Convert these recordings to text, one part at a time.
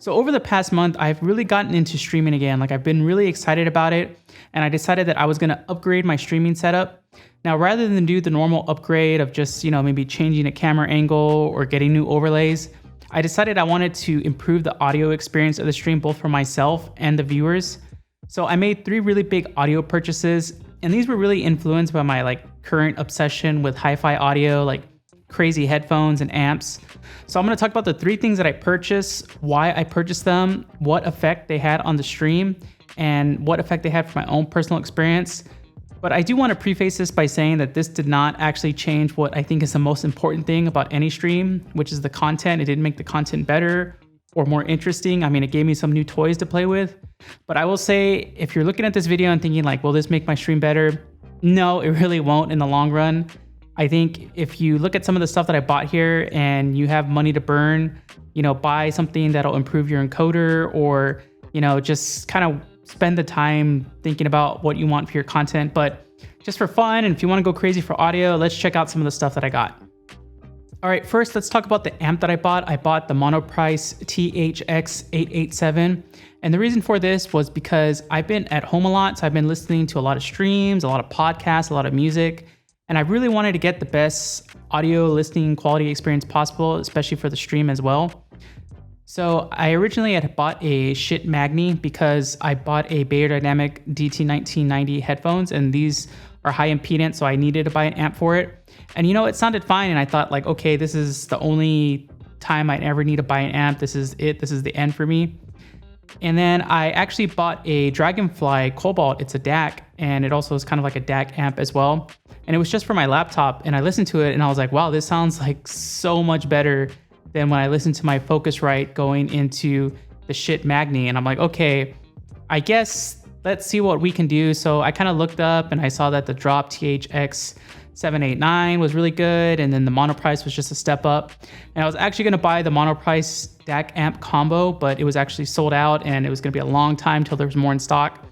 So over the past month, I've really gotten into streaming again. Like I've been really excited about it, and I decided that I was gonna upgrade my streaming setup. Now, rather than do the normal upgrade of just, maybe changing a camera angle or getting new overlays, I decided I wanted to improve the audio experience of the stream, both for myself and the viewers. So I made 3 really big audio purchases, and these were really influenced by my current obsession with hi-fi audio, like crazy headphones and amps. So I'm gonna talk about the 3 things that I purchased, why I purchased them, what effect they had on the stream, and what effect they had for my own personal experience. But I do want to preface this by saying that this did not actually change what I think is the most important thing about any stream, which is the content. It didn't make the content better or more interesting. I mean, it gave me some new toys to play with. But I will say, if you're looking at this video and thinking will this make my stream better? No, it really won't in the long run. I think if you look at some of the stuff that I bought here and you have money to burn, buy something that'll improve your encoder, or, just kind of spend the time thinking about what you want for your content. But just for fun, and if you want to go crazy for audio, let's check out some of the stuff that I got. All right, first let's talk about the amp that I bought. I bought the Monoprice THX887. And the reason for this was because I've been at home a lot. So I've been listening to a lot of streams, a lot of podcasts, a lot of music. And I really wanted to get the best audio listening quality experience possible, especially for the stream as well. So I originally had bought a shit Magni because I bought a Beyerdynamic DT1990 headphones, and these are high impedance, so I needed to buy an amp for it. And it sounded fine, and I thought okay, this is the only time I'd ever need to buy an amp. This is it. This is the end for me. And then I actually bought a Dragonfly Cobalt. It's a DAC, and it also is kind of like a DAC amp as well. And it was just for my laptop, and I listened to it, and I was like, wow, this sounds so much better than when I listened to my Focusrite going into the shit Magni. And I'm like, okay, I guess let's see what we can do. So I kind of looked up and I saw that the Drop THX789 was really good. And then the Monoprice was just a step up. And I was actually gonna buy the Monoprice DAC amp combo, but it was actually sold out and it was gonna be a long time till there was more in stock.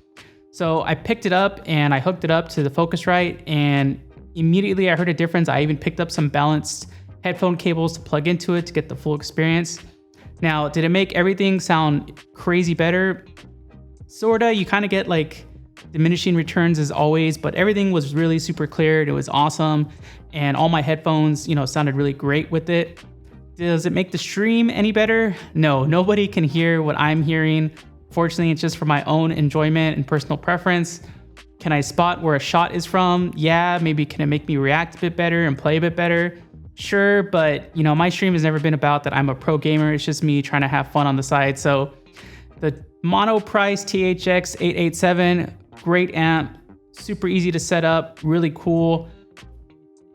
So I picked it up and I hooked it up to the Focusrite, and immediately I heard a difference. I even picked up some balanced headphone cables to plug into it to get the full experience. Now, did it make everything sound crazy better? Sorta. You kind of get diminishing returns as always, but everything was really super clear. It was awesome, and all my headphones, sounded really great with it. Does it make the stream any better? No, nobody can hear what I'm hearing. Fortunately, it's just for my own enjoyment and personal preference. Can I spot where a shot is from? Yeah, maybe can it make me react a bit better and play a bit better? Sure, but my stream has never been about that I'm a pro gamer. It's just me trying to have fun on the side. So the Monoprice THX887, great amp, super easy to set up, really cool.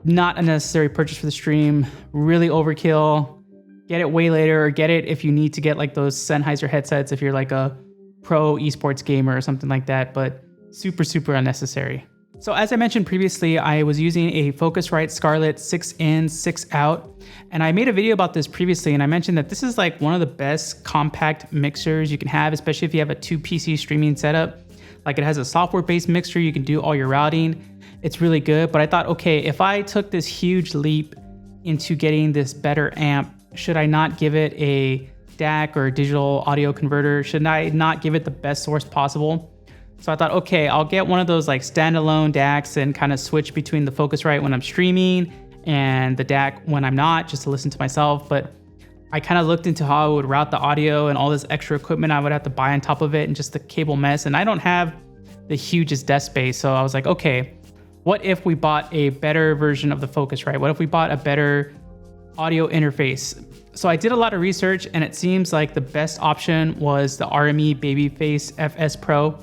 Not a necessary purchase for the stream, really overkill. Get it way later, or get it if you need to get those Sennheiser headsets if you're a pro esports gamer or something like that, but super, super unnecessary. So as I mentioned previously, I was using a Focusrite Scarlett 6 in, 6 out, and I made a video about this previously, and I mentioned that this is one of the best compact mixers you can have, especially if you have a 2 PC streaming setup. It has a software-based mixer, you can do all your routing. It's really good, but I thought, okay, if I took this huge leap into getting this better amp, should I not give it a DAC or a digital audio converter? Should I not give it the best source possible? So I thought, okay, I'll get one of those standalone DACs and kind of switch between the Focusrite when I'm streaming and the DAC when I'm not, just to listen to myself. But I kind of looked into how I would route the audio and all this extra equipment I would have to buy on top of it and just the cable mess. And I don't have the hugest desk space. So I was like, okay, what if we bought a better version of the Focusrite? What if we bought a better audio interface? So I did a lot of research, and it seems like the best option was the RME Babyface FS Pro.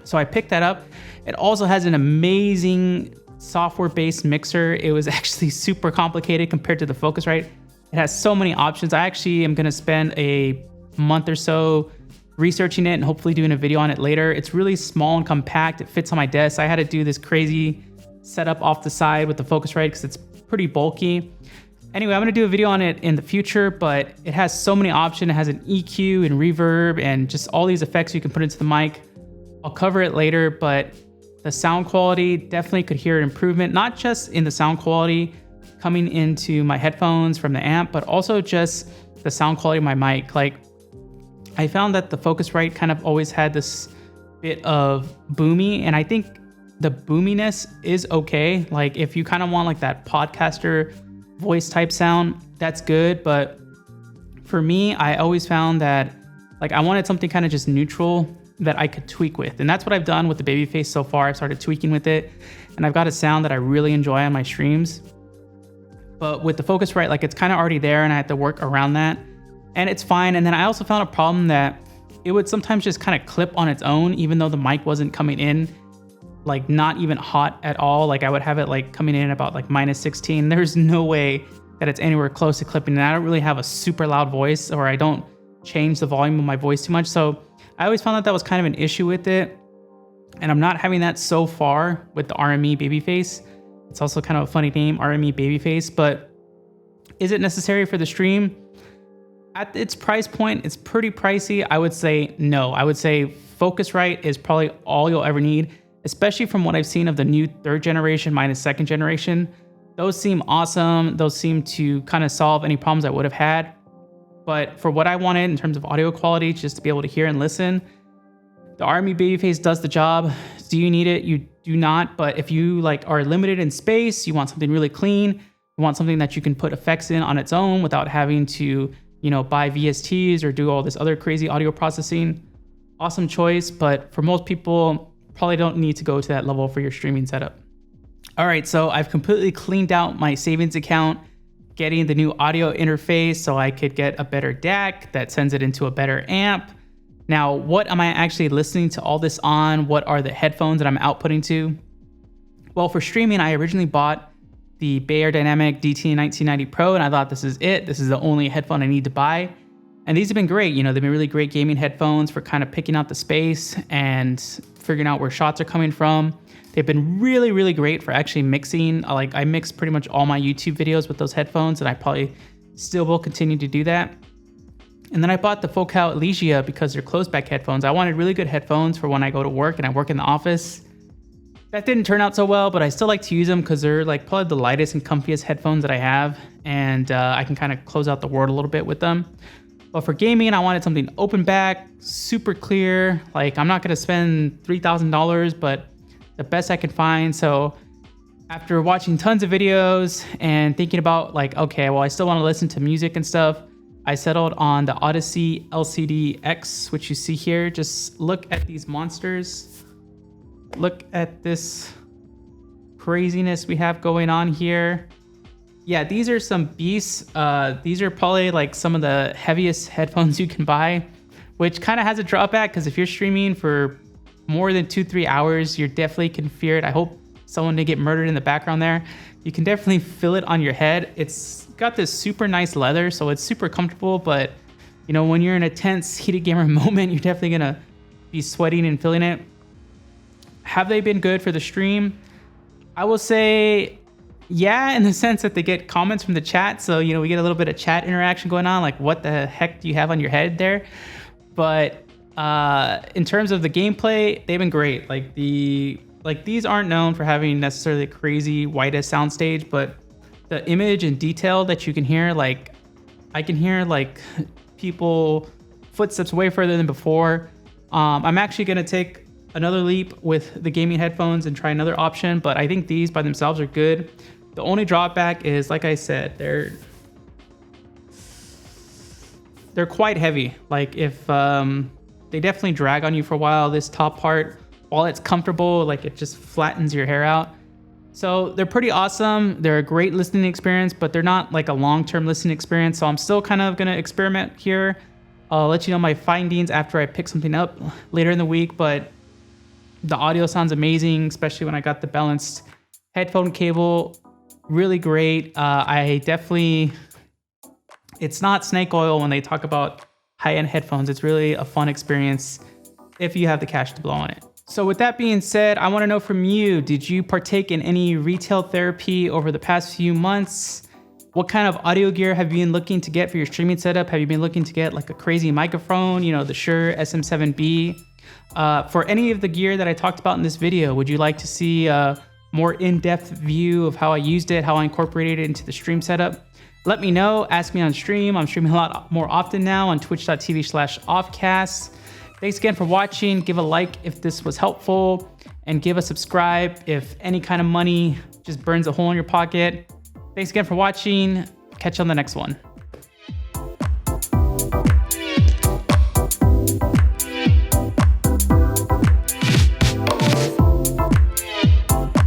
So I picked that up. It also has an amazing software-based mixer. It was actually super complicated compared to the Focusrite. It has so many options. I actually am gonna spend a month or so researching it and hopefully doing a video on it later. It's really small and compact. It fits on my desk. I had to do this crazy setup off the side with the Focusrite because it's pretty bulky. Anyway, I'm gonna do a video on it in the future, but it has so many options. It has an EQ and reverb and just all these effects you can put into the mic. I'll cover it later, but the sound quality, definitely could hear an improvement, not just in the sound quality coming into my headphones from the amp, but also just the sound quality of my mic. I found that the Focusrite kind of always had this bit of boomy, and I think the boominess is okay. Like if you kind of want like that podcaster voice type sound, that's good. But for me, I always found that like I wanted something kind of just neutral that I could tweak with. And that's what I've done with the Babyface so far. I've started tweaking with it and I've got a sound that I really enjoy on my streams. But with the Focusrite, like it's kind of already there and I had to work around that and it's fine. And then I also found a problem that it would sometimes just kind of clip on its own, even though the mic wasn't coming in like not even hot at all. Like I would have it like coming in about like -16. There's no way that it's anywhere close to clipping. And I don't really have a super loud voice, or I don't change the volume of my voice too much. So I always found that that was kind of an issue with it. And I'm not having that so far with the RME Babyface. It's also kind of a funny name, RME Babyface, but is it necessary for the stream? At its price point, it's pretty pricey. I would say no. I would say Focusrite is probably all you'll ever need, especially from what I've seen of the new 3rd generation minus 2nd generation. Those seem awesome. Those seem to kind of solve any problems I would have had. But for what I wanted in terms of audio quality, just to be able to hear and listen, the RME Babyface does the job. Do you need it? You do not. But if you like are limited in space, you want something really clean, you want something that you can put effects in on its own without having to, you know, buy VSTs or do all this other crazy audio processing, awesome choice. But for most people, probably don't need to go to that level for your streaming setup. All right, so I've completely cleaned out my savings account, getting the new audio interface so I could get a better DAC that sends it into a better amp. Now, what am I actually listening to all this on? What are the headphones that I'm outputting to? Well, for streaming, I originally bought the Beyerdynamic DT1990 Pro, and I thought this is it. This is the only headphone I need to buy. And these have been great. You know, they've been really great gaming headphones for kind of picking out the space and figuring out where shots are coming from. They've been really, really great for actually mixing. Like I mix pretty much all my YouTube videos with those headphones, and I probably still will continue to do that. And then I bought the Focal Elysia because they're closed back headphones. I wanted really good headphones for when I go to work and I work in the office. That didn't turn out so well, but I still like to use them because they're like probably the lightest and comfiest headphones that I have. And I can kind of close out the world a little bit with them. But for gaming, I wanted something open back, super clear. Like I'm not gonna spend $3,000, but the best I could find. So after watching tons of videos and thinking about like, okay, well, I still wanna listen to music and stuff, I settled on the Odyssey LCD X, which you see here. Just look at these monsters. Look at this craziness we have going on here. Yeah, these are some beasts. These are probably like some of the heaviest headphones you can buy, which kind of has a drawback because if you're streaming for more than 2-3 hours, you're definitely can fear it. I hope someone didn't get murdered in the background there. You can definitely feel it on your head. It's got this super nice leather, so it's super comfortable, but you know, when you're in a tense, heated gamer moment, you're definitely gonna be sweating and feeling it. Have they been good for the stream? I will say, yeah, in the sense that they get comments from the chat. So, you know, we get a little bit of chat interaction going on, like what the heck do you have on your head there? But in terms of the gameplay, they've been great. Like these aren't known for having necessarily a crazy widest soundstage, but the image and detail that you can hear, like I can hear like people footsteps way further than before. I'm actually gonna take another leap with the gaming headphones and try another option, but I think these by themselves are good. The only drawback is, like I said, they're quite heavy. Like if they definitely drag on you for a while. This top part, while it's comfortable, like it just flattens your hair out. So they're pretty awesome. They're a great listening experience, but they're not like a long-term listening experience. So I'm still kind of gonna experiment here. I'll let you know my findings after I pick something up later in the week, but the audio sounds amazing, especially when I got the balanced headphone cable. Really great. It's not snake oil when they talk about high-end headphones. It's really a fun experience if you have the cash to blow on it. So with that being said, I want to know from you, did you partake in any retail therapy over the past few months? What kind of audio gear have you been looking to get for your streaming setup? Have you been looking to get like a crazy microphone, you know, the Shure SM7B? For any of the gear that I talked about in this video, would you like to see a more in-depth view of how I used it, how I incorporated it into the stream setup? Let me know, ask me on stream. I'm streaming a lot more often now on twitch.tv/offcast. Thanks again for watching. Give a like if this was helpful, and give a subscribe if any kind of money just burns a hole in your pocket. Thanks again for watching. Catch you on the next one.